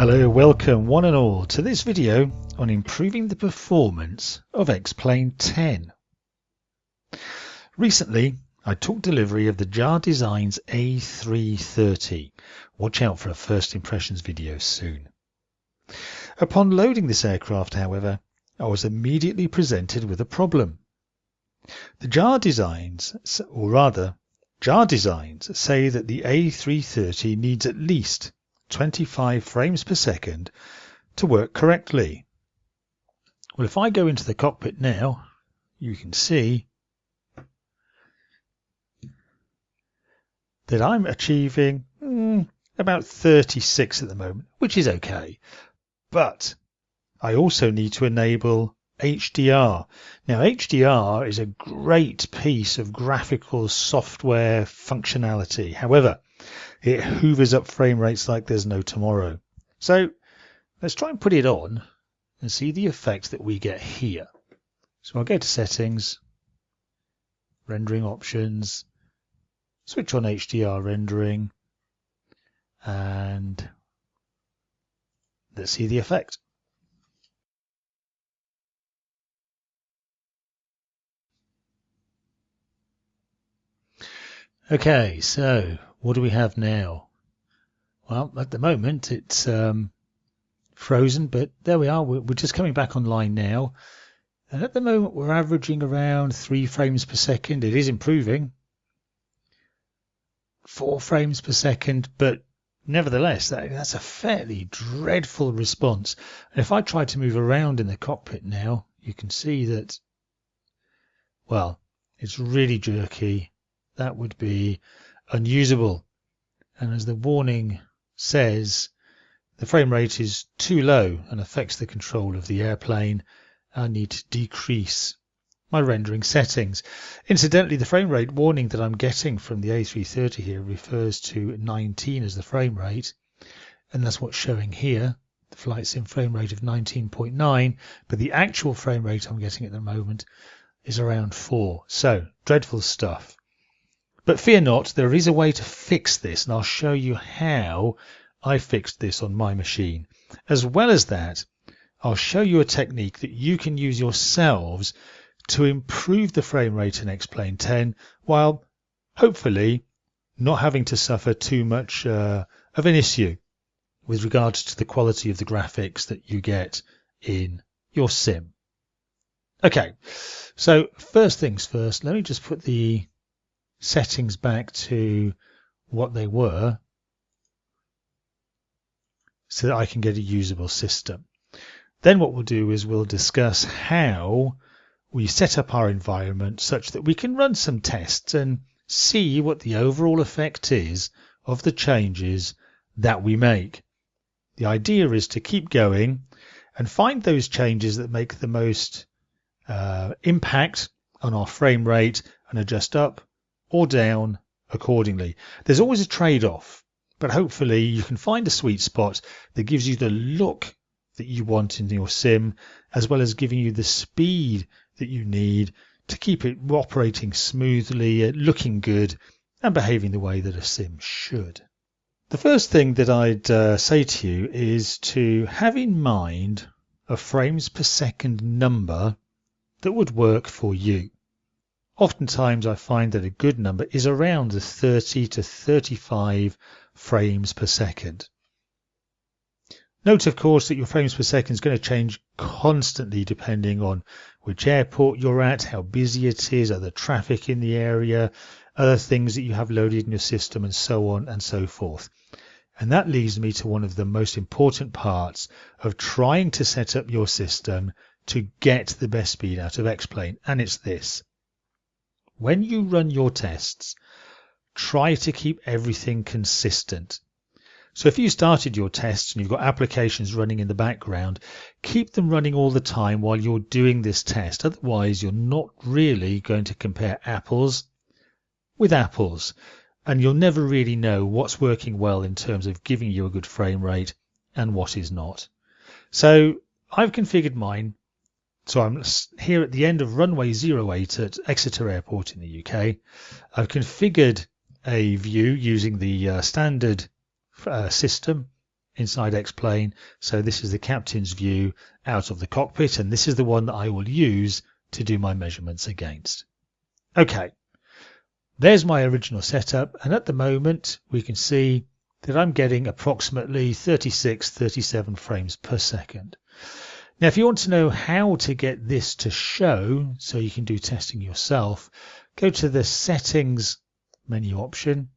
Hello, welcome one and all to this video on improving the performance of X-Plane 10. Recently, I took delivery of the JAR Designs A330. Watch out for a first impressions video soon. Upon loading this aircraft, however, I was immediately presented with a problem. The JAR Designs, or rather, JAR Designs say that the A330 needs at least 25 frames per second to work correctly. Well, if I go into the cockpit now, you can see that I'm achieving about 36 at the moment, which is okay. But I also need to enable HDR. Now, HDR is a great piece of graphical software functionality. However, it hoovers up frame rates like there's no tomorrow. So let's try and put it on and see the effect that we get here. So I'll go to settings, rendering options, switch on HDR rendering, and let's see the effect. Okay, so what do we have now? Well, at the moment it's frozen, but there we are. We're just coming back online now. And at the moment we're averaging around 3 frames per second. It is improving. 4 frames per second, but nevertheless, that's a fairly dreadful response. And if I try to move around in the cockpit now, you can see that, well, it's really jerky. That would be unusable. And as the warning says, the frame rate is too low and affects the control of the airplane. I need to decrease my rendering settings. Incidentally, the frame rate warning that I'm getting from the A330 here refers to 19 as the frame rate, and that's what's showing here. The flight sim frame rate of 19.9, but the actual frame rate I'm getting at the moment is around 4. So, dreadful stuff. But fear not, there is a way to fix this, and I'll show you how I fixed this on my machine. As well as that, I'll show you a technique that you can use yourselves to improve the frame rate in X-Plane 10 while hopefully not having to suffer too much of an issue with regards to the quality of the graphics that you get in your sim. Okay, so first things first, let me just put the settings back to what they were so that I can get a usable system. Then what we'll do is we'll discuss how we set up our environment such that we can run some tests and see what the overall effect is of the changes that we make. The idea is to keep going and find those changes that make the most impact on our frame rate and adjust up or down accordingly. There's always a trade-off, but hopefully you can find a sweet spot that gives you the look that you want in your sim, as well as giving you the speed that you need to keep it operating smoothly, looking good, and behaving the way that a sim should. The first thing that I'd say to you is to have in mind a frames per second number that would work for you. Oftentimes I find that a good number is around the 30 to 35 frames per second. Note, of course, that your frames per second is going to change constantly depending on which airport you're at, how busy it is, other traffic in the area, other things that you have loaded in your system, and so on and so forth. And that leads me to one of the most important parts of trying to set up your system to get the best speed out of X-Plane, and it's this. When you run your tests, try to keep everything consistent. So if you started your tests and you've got applications running in the background, keep them running all the time while you're doing this test. Otherwise, you're not really going to compare apples with apples, and you'll never really know what's working well in terms of giving you a good frame rate and what is not. So I've configured mine. So I'm here at the end of runway 08 at Exeter Airport in the UK. I've configured a view using the standard system inside X-Plane. So this is the captain's view out of the cockpit, and this is the one that I will use to do my measurements against. Okay, there's my original setup, and at the moment we can see that I'm getting approximately 37 frames per second. Now, if you want to know how to get this to show so you can do testing yourself, go to the Settings menu option,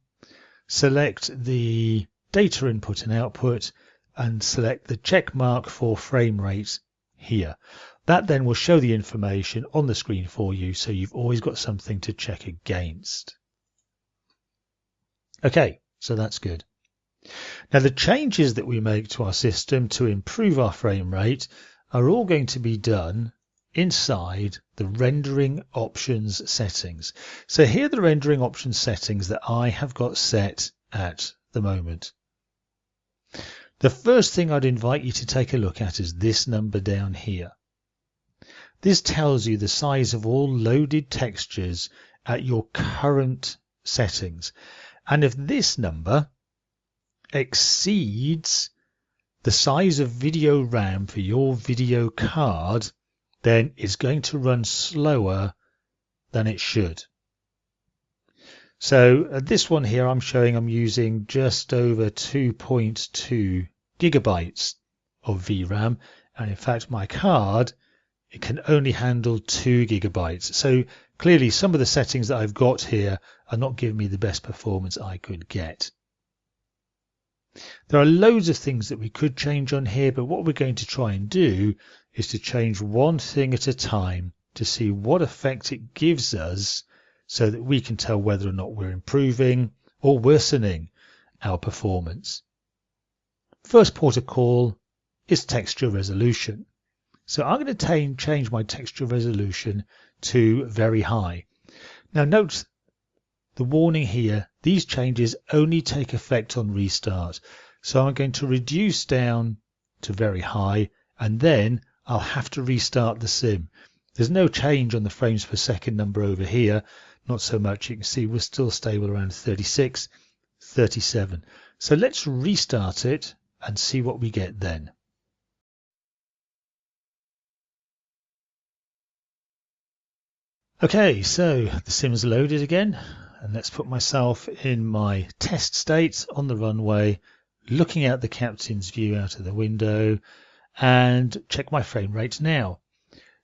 select the Data Input and Output, and select the check mark for frame rate here. That then will show the information on the screen for you, so you've always got something to check against. Okay, so that's good. Now, the changes that we make to our system to improve our frame rate are all going to be done inside the rendering options settings. So here are the rendering options settings that I have got set at the moment. The first thing I'd invite you to take a look at is this number down here. This tells you the size of all loaded textures at your current settings. And if this number exceeds the size of video RAM for your video card, then it's going to run slower than it should. So this one here, I'm using just over 2.2 gigabytes of VRAM, and in fact my card, it can only handle 2 gigabytes. So clearly some of the settings that I've got here are not giving me the best performance I could get. There are loads of things that we could change on here, but what we're going to try and do is to change one thing at a time to see what effect it gives us so that we can tell whether or not we're improving or worsening our performance. First port of call is texture resolution. So I'm going to change my texture resolution to very high. Now note the warning here, these changes only take effect on restart. So I'm going to reduce down to very high, and then I'll have to restart the sim. There's no change on the frames per second number over here, not so much. You can see we're still stable around 36, 37. So let's restart it and see what we get then. Okay, so the sim's loaded again, and let's put myself in my test state on the runway, looking at the captain's view out of the window, and check my frame rate now.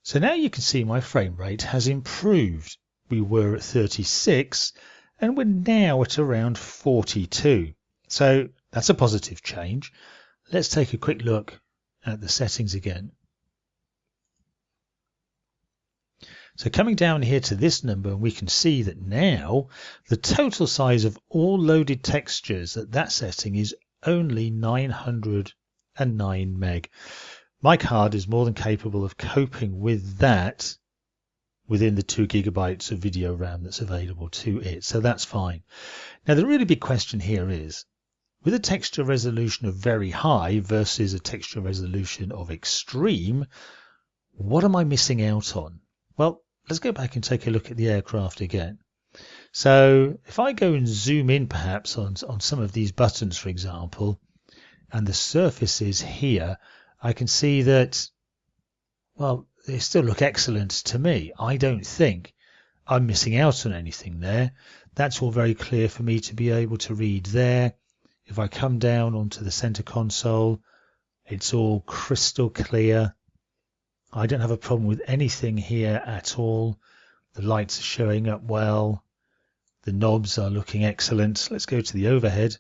So now you can see my frame rate has improved. We were at 36 and we're now at around 42. So that's a positive change. Let's take a quick look at the settings again. So coming down here to this number, we can see that now the total size of all loaded textures at that setting is only 909 meg. My card is more than capable of coping with that within the 2 gigabytes of video RAM that's available to it. So that's fine. Now the really big question here is, with a texture resolution of very high versus a texture resolution of extreme, what am I missing out on? Well, let's go back and take a look at the aircraft again. So if I go and zoom in perhaps on some of these buttons, for example, and the surfaces here, I can see that, well, they still look excellent to me. I don't think I'm missing out on anything there. That's all very clear for me to be able to read there. If I come down onto the center console, it's all crystal clear. I don't have a problem with anything here at all. The lights are showing up well. The knobs are looking excellent. Let's go to the overhead.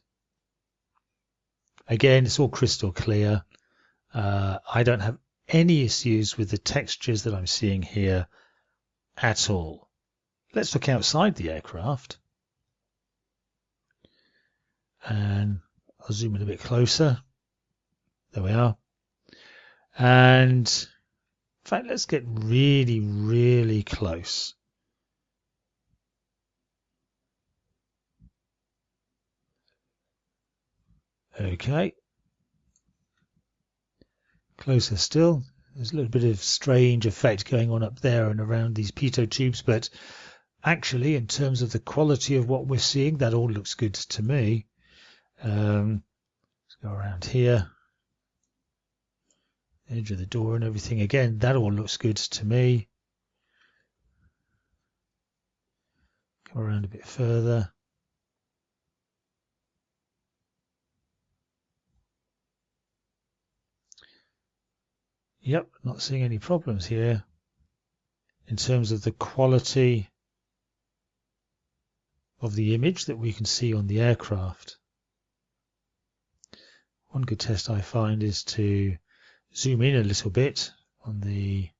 Again, it's all crystal clear. I don't have any issues with the textures that I'm seeing here at all. Let's look outside the aircraft. And I'll zoom in a bit closer. There we are. And in fact, let's get really, really close. Okay. Closer still. There's a little bit of strange effect going on up there and around these pitot tubes, but actually in terms of the quality of what we're seeing, that all looks good to me. Let's Go around here. Edge of the door and everything. Again, that all looks good to me. Come around a bit further. Yep, not seeing any problems here in terms of the quality of the image that we can see on the aircraft. One good test I find is to zoom in a little bit on the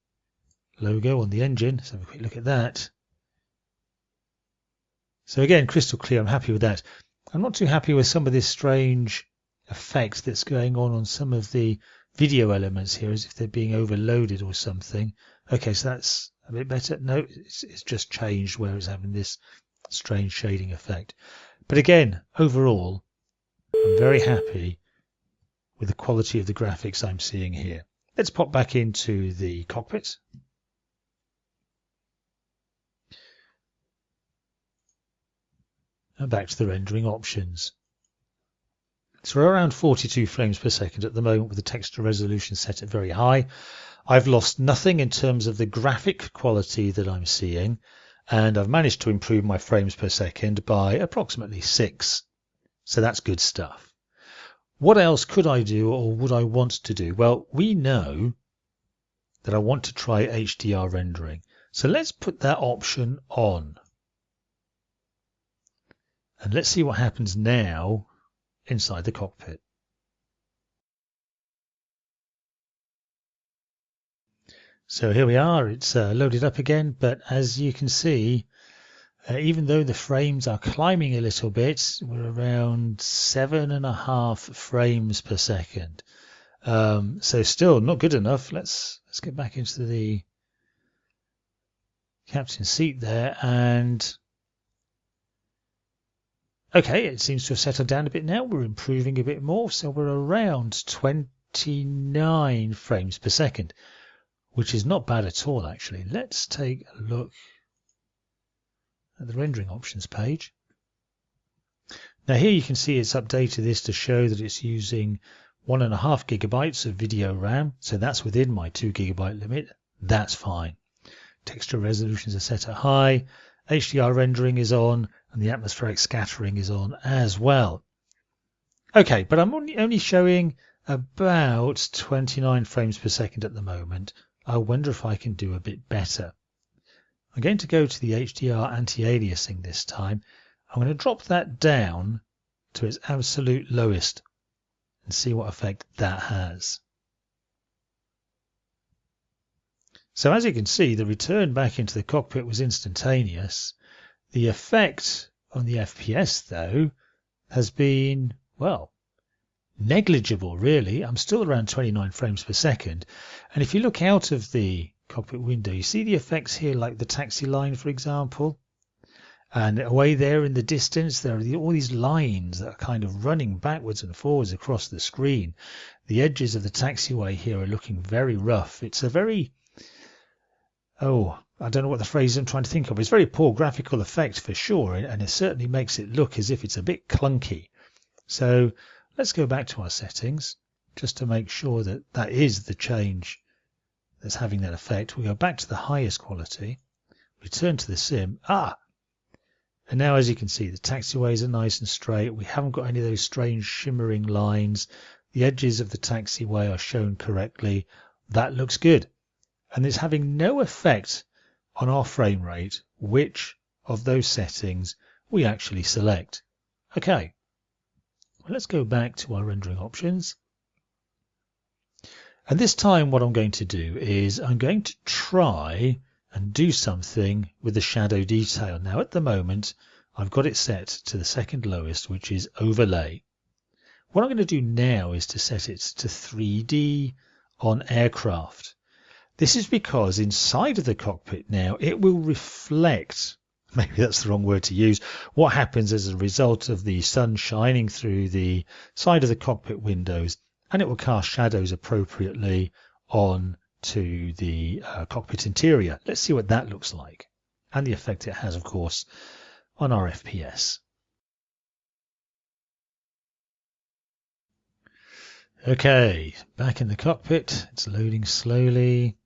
logo on the engine. Let's have a quick look at that. So again, crystal clear. I'm happy with that. I'm not too happy with some of this strange effect that's going on some of the video elements here, as if they're being overloaded or something. Okay, so that's a bit better. No, it's just changed where it's having this strange shading effect. But again, overall, I'm very happy with the quality of the graphics I'm seeing here. Let's pop back into the cockpit. And back to the rendering options. So we're around 42 frames per second at the moment with the texture resolution set at very high. I've lost nothing in terms of the graphic quality that I'm seeing, and I've managed to improve my frames per second by approximately 6. So that's good stuff. What else could I do or would I want to do? Well, we know that I want to try HDR rendering. So let's put that option on. And let's see what happens now inside the cockpit. So here we are, it's loaded up again, but as you can see, even though the frames are climbing a little bit, we're around 7.5 frames per second. So still not good enough. Let's get back into the captain's seat there, and okay, it seems to have settled down a bit now. We're improving a bit more, so we're around 29 frames per second, which is not bad at all, actually. Let's take a look at the rendering options page. Now here you can see it's updated this to show that it's using 1.5 gigabytes of video RAM, so that's within my 2 gigabyte limit. That's fine. Texture resolutions are set at high, HDR rendering is on, and the atmospheric scattering is on as well. Okay, but I'm only showing about 29 frames per second at the moment. I wonder if I can do a bit better. I'm going to go to the HDR anti-aliasing this time. I'm going to drop that down to its absolute lowest and see what effect that has. So as you can see, the return back into the cockpit was instantaneous. The effect on the FPS, though, has been, well, negligible, really. I'm still around 29 frames per second. And if you look out of the cockpit window, you see the effects here, like the taxi line, for example. And away there in the distance, there are all these lines that are kind of running backwards and forwards across the screen. The edges of the taxiway here are looking very rough. It's a very, I don't know what the phrase I'm trying to think of. It's a very poor graphical effect for sure, and it certainly makes it look as if it's a bit clunky. So let's go back to our settings just to make sure that that is the change that's having that effect. We go back to the highest quality, return to the sim. And now, as you can see, the taxiways are nice and straight. We haven't got any of those strange shimmering lines. The edges of the taxiway are shown correctly. That looks good. And it's having no effect on our frame rate, which of those settings we actually select. Okay, well, let's go back to our rendering options. And this time what I'm going to do is I'm going to try and do something with the shadow detail. Now at the moment I've got it set to the second lowest, which is overlay. What I'm going to do now is to set it to 3D on aircraft. This is because inside of the cockpit now it will reflect, maybe that's the wrong word to use, what happens as a result of the sun shining through the side of the cockpit windows, and it will cast shadows appropriately on to the cockpit interior. Let's see what that looks like, and the effect it has, of course, on our FPS. Okay, back in the cockpit. It's loading slowly.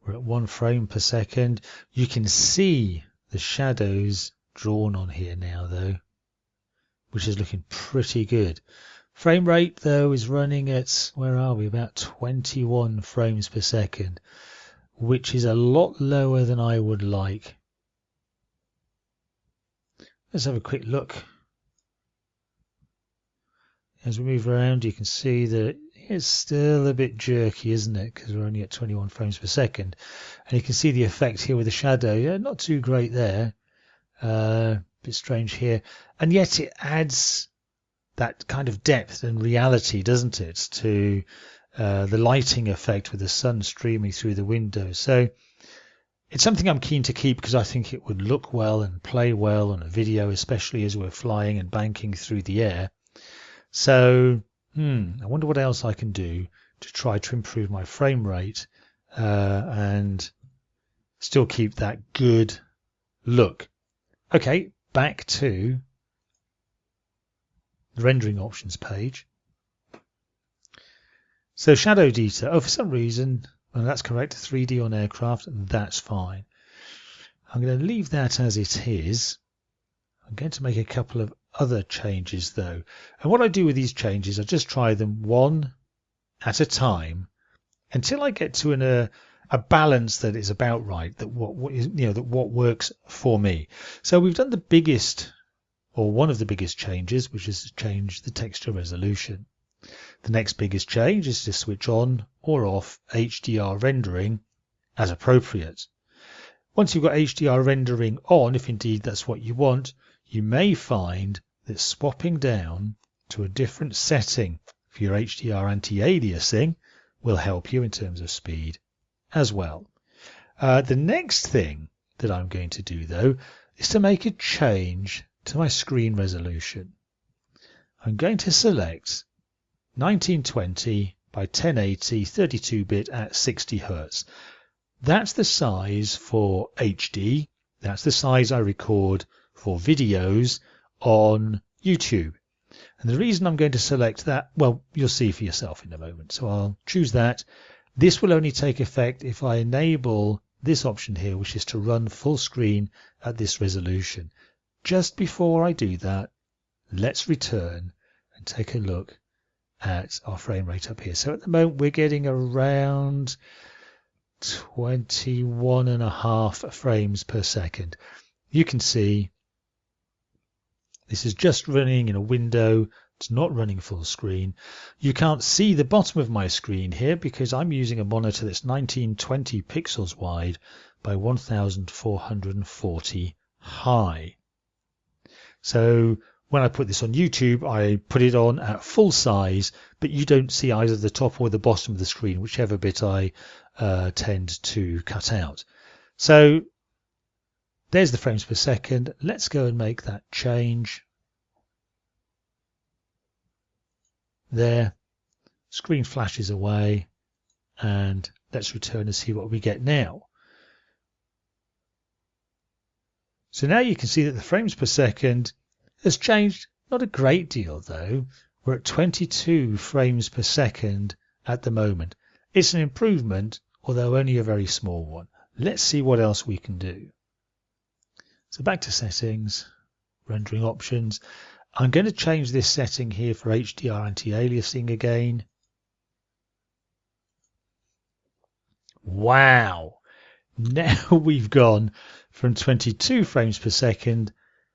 We're at 1 frame per second. You can see the shadows drawn on here now though, which is looking pretty good. Frame rate though is running at, where are we, about 21 frames per second, which is a lot lower than I would like. Let's have a quick look. As we move around, you can see that it's still a bit jerky, isn't it? Because we're only at 21 frames per second. And you can see the effect here with the shadow. Yeah, not too great there. Bit strange here. And yet it adds that kind of depth and reality, doesn't it, to the lighting effect with the sun streaming through the window. So it's something I'm keen to keep because I think it would look well and play well on a video, especially as we're flying and banking through the air. So I wonder what else I can do to try to improve my frame rate and still keep that good look. Okay, back to the rendering options page. So shadow detail, oh, for some reason, and that's correct, 3D on aircraft, that's fine. I'm going to leave that as it is. I'm going to make a couple of other changes though. And what I do with these changes, I just try them one at a time until I get to a balance that is about right, that what works for me. So we've done the biggest, or one of the biggest changes, which is to change the texture resolution. The next biggest change is to switch on or off HDR rendering as appropriate. Once you've got HDR rendering on, if indeed that's what you want, you may find that swapping down to a different setting for your HDR anti-aliasing will help you in terms of speed as well. The next thing that I'm going to do though is to make a change to my screen resolution. I'm going to select 1920 by 1080 32-bit at 60 Hz. That's the size for HD. That's the size I record for videos on YouTube. And the reason I'm going to select that, well, you'll see for yourself in a moment. So I'll choose that. This will only take effect if I enable this option here, which is to run full screen at this resolution. Just before I do that, let's return and take a look at our frame rate up here. So at the moment we're getting around 21.5 frames per second. You can see this is just running in a window. It's not running full screen. You can't see the bottom of my screen here because I'm using a monitor that's 1920 pixels wide by 1440 high. So when I put this on YouTube, I put it on at full size, but you don't see either the top or the bottom of the screen, whichever bit I tend to cut out. So there's the frames per second. Let's go and make that change. There, screen flashes away, and let's return and see what we get now. So now you can see that the frames per second has changed, not a great deal though. We're at 22 frames per second at the moment. It's an improvement, although only a very small one. Let's see what else we can do. So back to settings, rendering options. I'm going to change this setting here for HDR anti-aliasing again. Wow! Now we've gone from 22 frames per second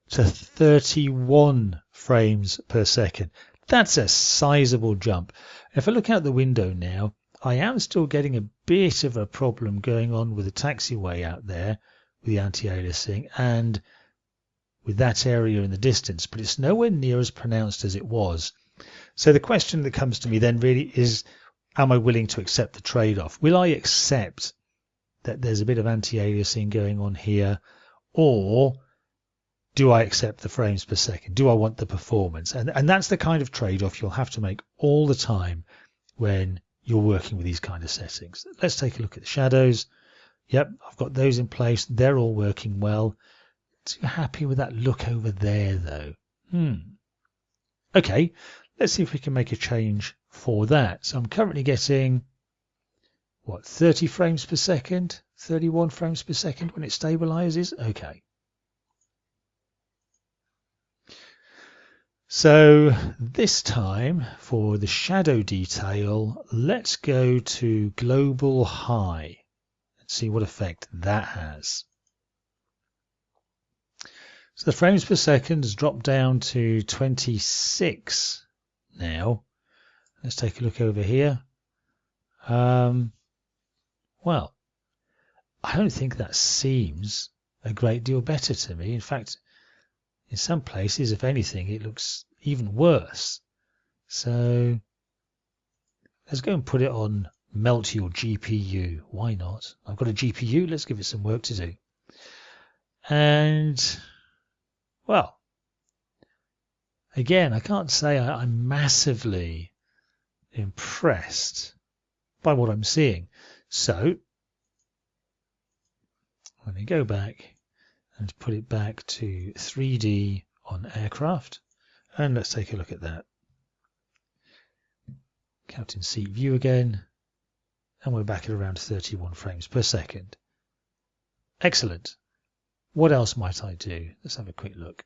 to 31 frames per second. That's a sizable jump. If I look out the window now, I am still getting a bit of a problem going on with the taxiway out there with the anti-aliasing and with that area in the distance, but it's nowhere near as pronounced as it was. So the question that comes to me then really is, am I willing to accept the trade-off? Will I accept that there's a bit of anti-aliasing going on here, or do I accept the frames per second? Do I want the performance? And that's the kind of trade-off you'll have to make all the time when you're working with these kind of settings. Let's take a look at the shadows. Yep, I've got those in place. They're all working well. Too happy with that look over there though. Okay, let's see if we can make a change for that. So I'm currently getting, what, 30 frames per second, 31 frames per second when it stabilizes. Okay. So this time for the shadow detail, let's go to global high and see what effect that has. So the frames per second has dropped down to 26 now. Let's take a look over here. Well, I don't think that seems a great deal better to me. In fact, in some places, if anything, it looks even worse. So let's go and put it on melt your GPU. Why not? I've got a GPU. Let's give it some work to do. And, well, again, I can't say I'm massively impressed by what I'm seeing. So let me go back and put it back to 3D on aircraft. And let's take a look at that. Captain seat view again. And we're back at around 31 frames per second. Excellent. What else might I do? Let's have a quick look.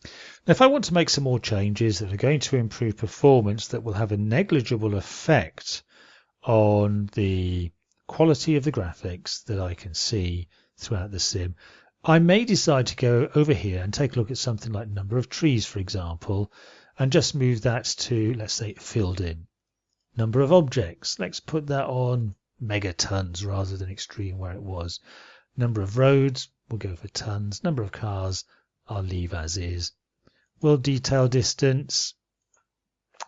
Now, if I want to make some more changes that are going to improve performance that will have a negligible effect on the quality of the graphics that I can see throughout the sim, I may decide to go over here and take a look at something like number of trees, for example, and just move that to, let's say, filled in. Number of objects, let's put that on megatons rather than extreme where it was. Number of roads, we'll go for tons. Number of cars, I'll leave as is. World detail distance,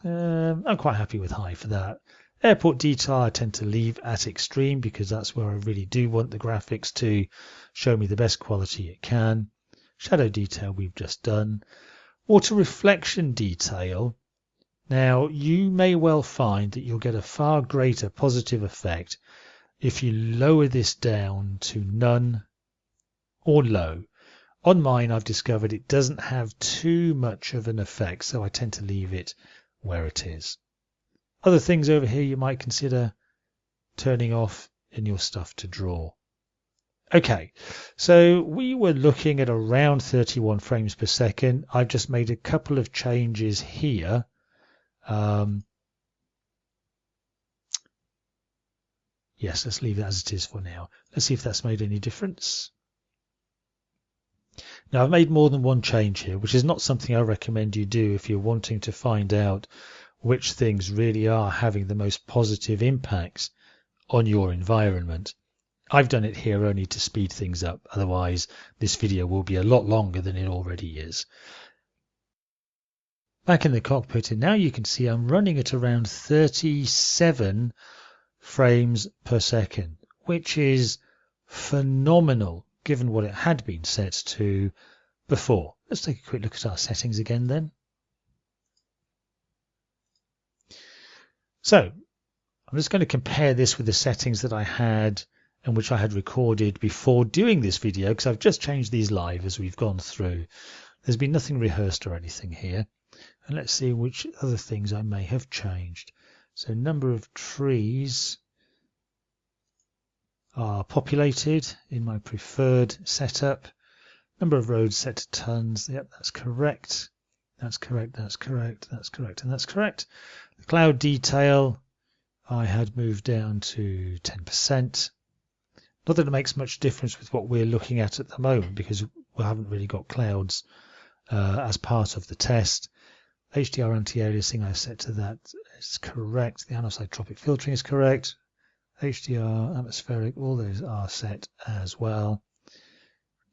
I'm quite happy with high for that. Airport detail I tend to leave at extreme because that's where I really do want the graphics to show me the best quality it can. Shadow detail we've just done. Water reflection detail. Now you may well find that you'll get a far greater positive effect if you lower this down to none or low. On mine I've discovered it doesn't have too much of an effect, so I tend to leave it where it is. Other things over here you might consider turning off in your stuff to draw. Okay, so we were looking at around 31 frames per second. I've just made a couple of changes here. Yes, let's leave it as it is for now. Let's see if that's made any difference. Now, I've made more than one change here, which is not something I recommend you do if you're wanting to find out which things really are having the most positive impacts on your environment. I've done it here only to speed things up. Otherwise, this video will be a lot longer than it already is. Back in the cockpit, and now you can see I'm running at around 37 frames per second, which is phenomenal given what it had been set to before. Let's take a quick look at our settings again then. So I'm just going to compare this with the settings that I had and which I had recorded before doing this video, because I've just changed these live as we've gone through. There's been nothing rehearsed or anything here. And let's see which other things I may have changed. So number of trees are populated in my preferred setup. Number of roads set to tons. Yep, that's correct. That's correct, that's correct, that's correct, and that's correct. The cloud detail I had moved down to 10%. Not that it makes much difference with what we're looking at the moment because we haven't really got clouds as part of the test. HDR anti-aliasing I set to that is correct. The anisotropic filtering is correct. HDR, atmospheric, all those are set as well.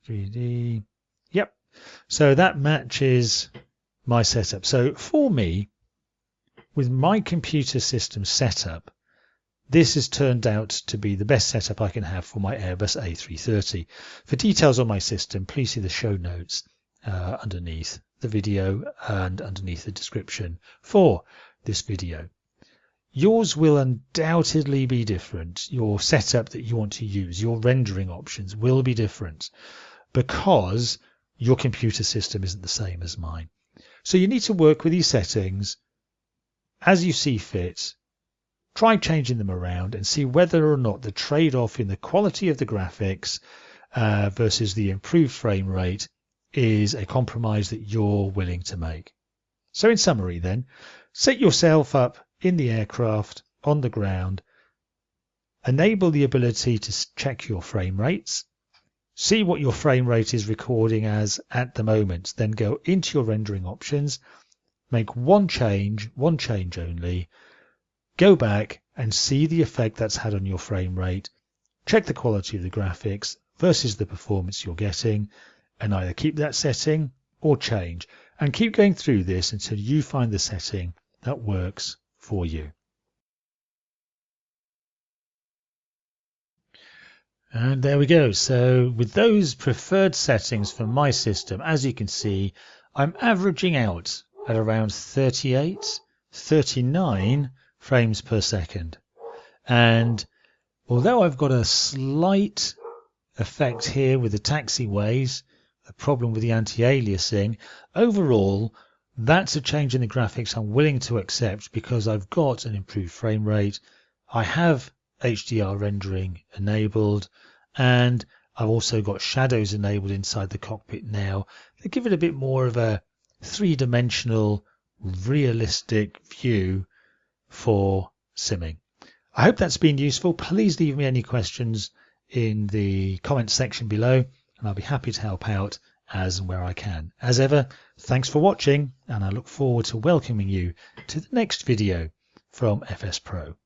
3D, yep. So that matches my setup. So for me, with my computer system setup, this has turned out to be the best setup I can have for my Airbus A330. For details on my system, please see the show notes underneath the video and underneath the description for this video. Yours will undoubtedly be different. Your setup that you want to use, your rendering options will be different because your computer system isn't the same as mine. So you need to work with these settings as you see fit. Try changing them around and see whether or not the trade-off in the quality of the graphics versus the improved frame rate is a compromise that you're willing to make. So in summary then, set yourself up in the aircraft, on the ground, enable the ability to check your frame rates, see what your frame rate is recording as at the moment, then go into your rendering options, make one change only, go back and see the effect that's had on your frame rate, check the quality of the graphics versus the performance you're getting, and either keep that setting or change, and keep going through this until you find the setting that works for you. And there we go. So with those preferred settings for my system, as you can see, I'm averaging out at around 38, 39 frames per second. And although I've got a slight effect here with the taxiways, a problem with the anti-aliasing, overall that's a change in the graphics I'm willing to accept because I've got an improved frame rate, I have HDR rendering enabled, and I've also got shadows enabled inside the cockpit now that give it a bit more of a three-dimensional realistic view for simming. I hope that's been useful. Please leave me any questions in the comments section below, and I'll be happy to help out as and where I can. As ever, thanks for watching, and I look forward to welcoming you to the next video from FS Pro.